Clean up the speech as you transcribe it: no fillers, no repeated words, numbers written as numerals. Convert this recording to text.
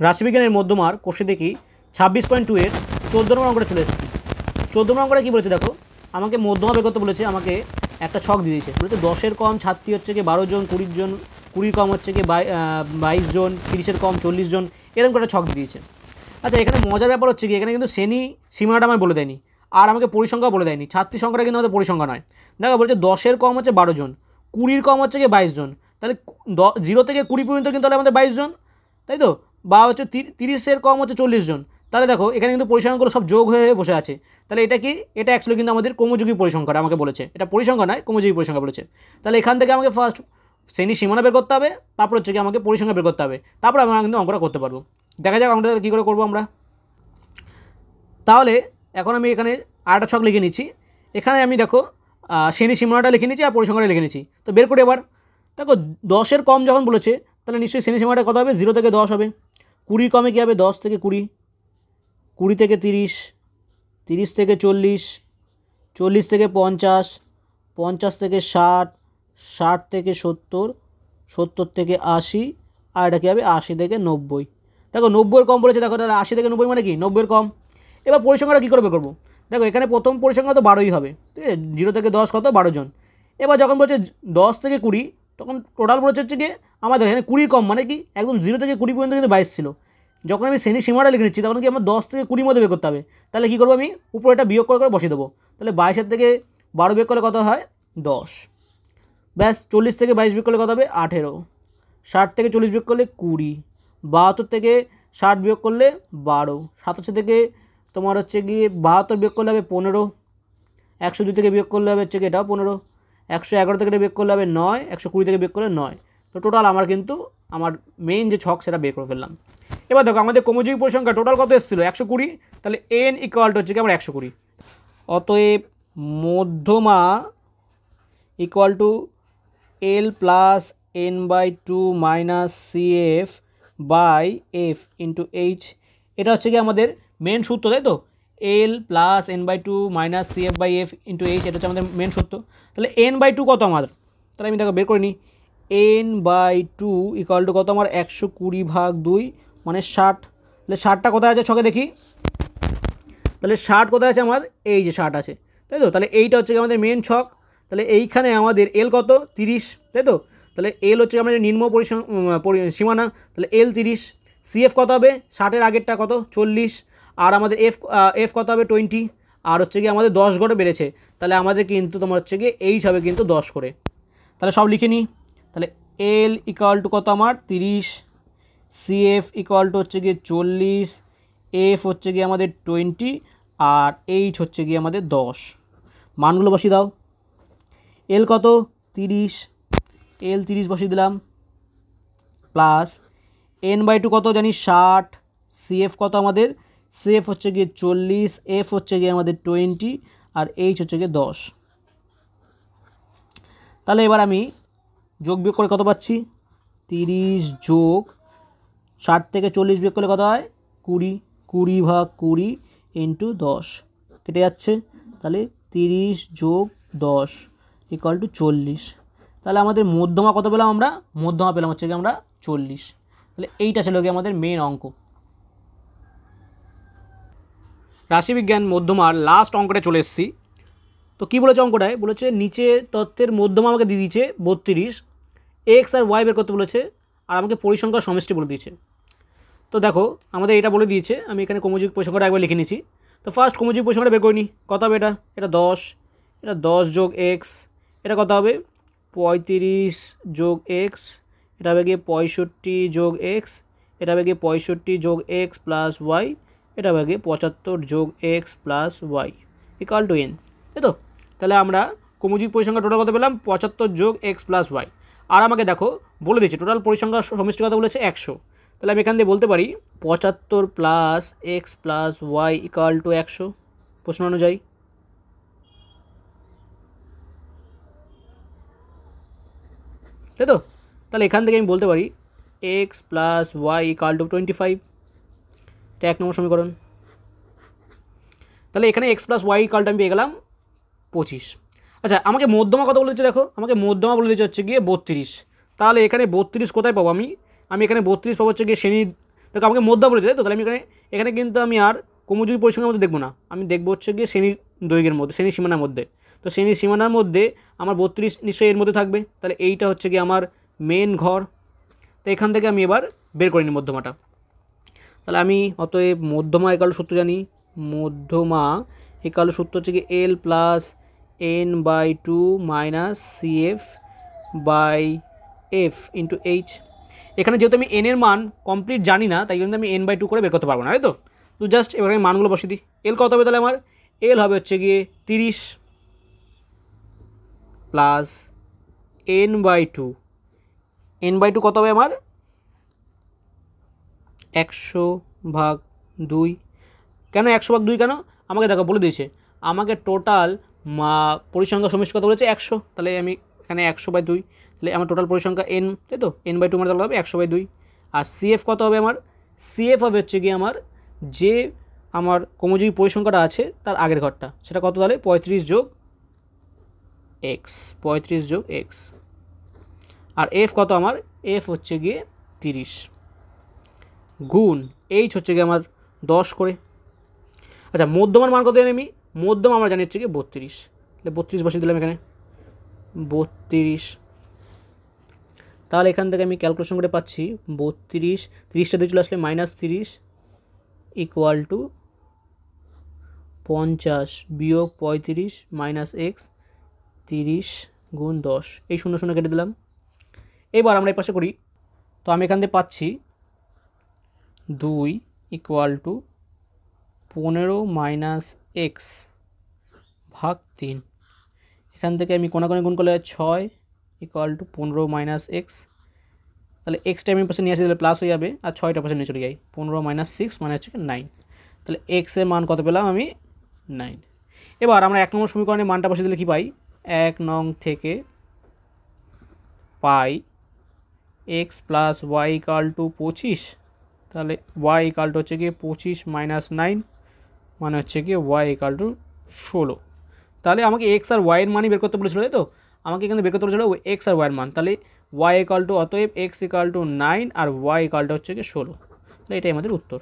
রাশিবিজ্ঞানের মধ্যমার কোষে দেখি 26.2 এর 14 নম্বর অঙ্কটা চলে এসেছি। 14 নম্বর অঙ্কটা কী বলেছে দেখো, আমাকে মধ্যমা বের করতে বলেছে, আমাকে একটা ছক দিয়ে দিয়েছে, বলেছে 10-এর কম ছাত্রী হচ্ছে কি 12 জন, 20 জন, 20 কম হচ্ছে কি 22 জন, 30-এর কম 40 জন, এরকম একটা ছক দিয়ে দিয়েছে। আচ্ছা, এখানে মজার ব্যাপার হচ্ছে কি, এখানে কিন্তু শ্রেণী সীমানাটা আমার বলে দেয়নি, আর আমাকে পরিসংখ্যাও বলে দেয়নি। ছাত্রী সংখ্যাটা কিন্তু আমাদের পরিসংখ্যা নয়। দেখো বলছে 10-এর কম হচ্ছে 12 জন, 20-র কম হচ্ছে কি 22 জন, তাহলে 0 থেকে 20 পর্যন্ত কিন্তু তাহলে আমাদের 22 জন, তাই তো? বা হচ্ছে 30-এর কম হচ্ছে 40 জন, তাহলে দেখো এখানে কিন্তু পরিসংখ্যাগুলো সব যোগ হয়ে বসে আছে। তাহলে এটা কি, এটা অ্যাকচুয়ালি কিন্তু আমাদের ক্রমযোগী পরিসংখ্যাটা আমাকে বলেছে, এটা পরিসংখ্যা নয়, ক্রমযোগী পরিসংখ্যা বলেছে। তাহলে এখান থেকে আমাকে ফার্স্ট শ্রেণী সীমানা বের করতে হবে, তারপর হচ্ছে কি আমাকে পরিসংখ্যা বের করতে হবে, তারপর আমরা কিন্তু অঙ্কটা করতে পারবো। দেখা যাক অঙ্কটা কী করে করবো আমরা। তাহলে এখন আমি এখানে আরেকটা ছক লিখে নিচ্ছি। এখানে আমি দেখো শ্রেণী সীমানাটা লিখে নিচ্ছি আর পরিসংখ্যাটা লিখে নিচ্ছি। তো বের করে এবার দেখো 10-এর কম যখন বলেছে, তাহলে নিশ্চয়ই শ্রেণী সীমানাটা কত হবে, 0 থেকে 10 হবে। 20 কমে কী হবে, 10 থেকে 20, 20 থেকে 30, 30 থেকে 40, 40 থেকে 50, 50 থেকে 60, 60 থেকে 70, 70 থেকে 80, আর এটা কী হবে 80 থেকে 90। দেখো 90-এর কম বলেছে, দেখো তাহলে 80 থেকে 90 মানে কি 90-এর কম। এবার পরিসংখ্যাটা কী করে বের করবো, দেখো এখানে প্রথম পরিসংখ্যা তো 12ই হবে, ঠিক আছে? 0 থেকে 10 কত, 12 জন। এবার যখন বলছে 10 থেকে 20, তখন টোটাল বলেছে হচ্ছে কি আমাদের এখানে 20 কম, মানে কি একদম 0 থেকে 20 পর্যন্ত কিন্তু 22 ছিল। যখন আমি শ্রেণী সীমাটা লিখে নিচ্ছি, তখন কি আমার 10 থেকে 20 মধ্যে বের করতে হবে। তাহলে কী করবো, আমি উপরে এটা বিয়োগ করে বসিয়ে দেবো। তাহলে 22-এর থেকে 12 বিয়োগ করলে কত হয়, 10। ব্যাস, 40 থেকে 22 বিয়োগ করলে কত হবে, 18। 60 থেকে 40 বিয়োগ করলে 20। 72 থেকে 60 বিয়োগ করলে 12। 87 থেকে তোমার হচ্ছে গিয়ে 72 বিয়োগ করলে হবে 15। 102 থেকে বিয়োগ করলে হবে হচ্ছে কি এটাও 15। 111 থেকে বিয়োগ করলে হবে 9। 120 থেকে বিয়োগ করলে 9। তো টোটাল আমার কিন্তু আমার মেইন যে ছক সেটা বের করে ফেললাম। এবার দেখো আমাদের ক্রমযোগী পরিসংখ্যা টোটাল কত এসেছিলো, 120। তাহলে n ইকুয়াল টু হচ্ছে কি আমার 120। অতএব মধ্যমা equal to l plus n/2 minus cf by f into h। এটা হচ্ছে কি আমাদের মেন সূত্র, তাই তো? l plus n/2 minus cf by f into h, এটা হচ্ছে আমাদের মেন সূত্র। তাহলে n/2 কত আমার, তাহলে আমি দেখো বের করে নিই। n/2 ইকুয়াল টু কত আমার, 120/2 মানে 60। তাহলে 60টা কোথায় আছে ছকে দেখি, তাহলে 60 কোথায় আছে আমার, এই যে 60 আছে, তাই তো? তাহলে এইটা হচ্ছে আমাদের মেন ছক। তাহলে এইখানে আমাদের এল কত, 30, তাই তো? তাহলে এল হচ্ছে আমাদের নিম্ন সীমানা, তাহলে এল 30। সিএফ কত হবে, 60-এর আগেরটা কত, 40, আর আমাদের এফ কত হবে 20, আর হচ্ছে কি আমাদের 10 করে বেড়েছে, তাহলে আমাদের কিন্তু তোমার হচ্ছে কি এইচ হবে কিন্তু 10 করে। তাহলে সব লিখে নিই। তাহলে এল ইকুয়াল টু কত আমার 30, সিএফ ইকুয়াল টু হচ্ছে গিয়ে 40, এফ হচ্ছে গিয়ে আমাদের 20, আর এইচ হচ্ছে গিয়ে আমাদের 10। মানগুলো বসিয়ে দাও। এল কত 30, এল 30 বসিয়ে দিলাম, প্লাস n/2 কত জানি 60, সিএফ কত আমাদের, সিএফ হচ্ছে গিয়ে 40, এফ হচ্ছে গিয়ে আমাদের 20, আর এইচ হচ্ছে গিয়ে 10। তাহলে এবার আমি যোগ বিয়োগ করে কত পাচ্ছি, 30 যোগ 60 থেকে 40 বিয়োগ করলে কত হয়, 20, 20/20 ইন্টু 10 কেটে যাচ্ছে। তাহলে 30 যোগ 10 ইকুয়াল টু 40। তাহলে আমাদের মধ্যমা কত পেলাম আমরা, মধ্যমা পেলাম হচ্ছে কি আমরা 40। তাহলে এইটা ছিল কি আমাদের মেন অঙ্ক। রাশিবিজ্ঞান মধ্যমার লাস্ট অঙ্কটা চলে এসেছি। তো কী বলেছে অঙ্কটায়, বলেছে নিচে তথ্যের মধ্যমা আমাকে দিয়ে দিয়েছে 32, এক্স আর ওয়াই বের করতে বলেছে, আর আমাকে পরিসংখ্যার সমষ্টি বলে দিয়েছে। তো দেখো আমাদের এটা বলে দিয়েছে, আমি এখানে ক্রমযোগী পরিসংখ্যাটা একবার লিখে নিয়েছি। তো ফার্স্ট ক্রমযোগী পরিসংখ্যাটা বের করে নিই, কত হবে এটা, এটা 10, এটা 10 যোগ এক্স, এটা কত হবে 35 যোগ এক্স, এটা হবে গিয়ে 65 যোগ এক্স, এটা হবে গিয়ে 65 যোগ এক্স প্লাস ওয়াই, এটা হবে গিয়ে 75 যোগ X plus Y equal to N, তাই তো? তাহলে আমরা ক্রমযোগী পরিসংখ্যা টোটাল কত পেলাম, 75 যোগ এক্স প্লাস ওয়াই। আর আমাকে দেখো বলে দিয়েছে টোটাল পরিসংখ্যার সমষ্টি কত বলেছে 100। তাহলে আমি এখান দিয়ে বলতে পারি 75 plus X plus Y equal to 100 প্রশ্ন অনুযায়ী। তাই তো? তাহলে এখান থেকে আমি বলতে পারি X plus Y equal to 25, এটা 1 নম্বর সমীকরণ। তাহলে এখানে X plus Y equal to আমি পেয়ে গেলাম 25। আচ্ছা, আমাকে মধ্যমা কত বলেছে দেখো, আমাকে মধ্যমা বলে দিচ্ছে হচ্ছে গিয়ে 32। তাহলে এখানে 32 কোথায় পাবো আমি এখানে 32 পাবো হচ্ছে গিয়ে শ্রেণী দেখো আমাকে মধ্যমা বলেছে, তাই তো? তাহলে আমি এখানে কিন্তু আমি আর ক্রমযুগী পরিসংখ্যানের মধ্যে দেখবো না, আমি দেখবো হচ্ছে গিয়ে শ্রেণীর দৈর্ঘ্যের মধ্যে, শ্রেণীর সীমানার মধ্যে। তো শ্রেণীর সীমানার মধ্যে আমার 32 নিশ্চয়ই এর মধ্যে থাকবে, তাহলে এইটা হচ্ছে গিয়ে আমার মেন ঘর। তো এখান থেকে আমি এবার বের করে নিই মধ্যমাটা। তাহলে আমি অতএব মধ্যমা একাল সূত্র জানি, মধ্যমা একাল সূত্র হচ্ছে কি L plus n/2 minus CF by F into H. এখানে যেহেতু আমি n এর মান কমপ্লিট জানি না, তাই জন্য আমি n/2 করে বের করতে পারবো না, তাই তো? তো জাস্ট এবার আমি মানগুলো বসিয়ে দিই। এল কত হবে তাহলে আমার? এল হবে হচ্ছে গিয়ে 30 প্লাস n/2, n/2 কত হবে আমার? 100/2। কেন 100/2 কেন? আমাকে দেখো বলে দিয়েছে, আমাকে টোটাল পরিসংখ্যা সমষ্টি কত বলেছে? 100। তাহলে আমি এখানে 100/2, তাহলে আমার টোটাল পরিসংখ্যা n, তাই তো? n/2 মানে তাহলে হবে 100/2। আর CF কত হবে আমার? CF হবে হচ্ছে গিয়ে আমার যে আমার ক্রমযুগী পরিসংখ্যাটা আছে তার আগের ঘরটা, সেটা কত? তাহলে 35 যোগ এক্স, 35 যোগ এক্স। আর F কত আমার? F হচ্ছে গিয়ে 30 গুণ এইচ হচ্ছে গিয়ে আমার 10 করে। আচ্ছা, মধ্যমার মান কত জানি আমি? মধ্যমা আমরা জানি হচ্ছে গিয়ে 32, তাহলে 32 বসিয়ে দিলাম এখানে, 32। তাহলে এখান থেকে আমি ক্যালকুলেশন করে পাচ্ছি 32, 30টা দিয়ে চলে আসলে -30 ইকুয়াল টু 50 বিয়োগ 35 মাইনাস এক্স, 30 গুণ 10। এই 0 0 কেটে দিলাম। এবার আমরা এই পাশে করি, তো আমি এখান থেকে পাচ্ছি 2 ইকুয়াল টু 15 মাইনাস এক্স ভাগ 3। এখান থেকে আমি কোনাকুনি গুণ করলে 6 ইকুয়াল টু 15 মাইনাস এক্স। তাহলে এক্সটা আমি পাশে নিয়ে আসি, তাহলে প্লাস হয়ে যাবে, আর 6টা পাশে নিয়ে চলে যাই। 15 মাইনাস 6 মানে হচ্ছে 9। তাহলে এক্সের মান কত পেলাম আমি? 9। এবার আমরা 1 নম্বর সমীকরণে মানটা বসে দিলে কী পাই? 1 নং থেকে পাই X plus Y equal to 25। তাহলে ওয়াই ইকাল টু হচ্ছে গিয়ে 25 মাইনাস 9 মানে হচ্ছে গিয়ে ওয়াই ইকাল টু 16। তাহলে আমাকে এক্স আর ওয়াইয়ের মানই বের করতে বলেছিল, তাই তো? আমাকে এখানে বের করতে বলেছিল এক্স আর ওয়াইয়ের মান। তাহলে ওয়াই ইকাল টু, অতএব এক্স ইকাল টু 9 আর ওয়াই ইকাল টু হচ্ছে গিয়ে 16। তাহলে এটাই আমাদের উত্তর।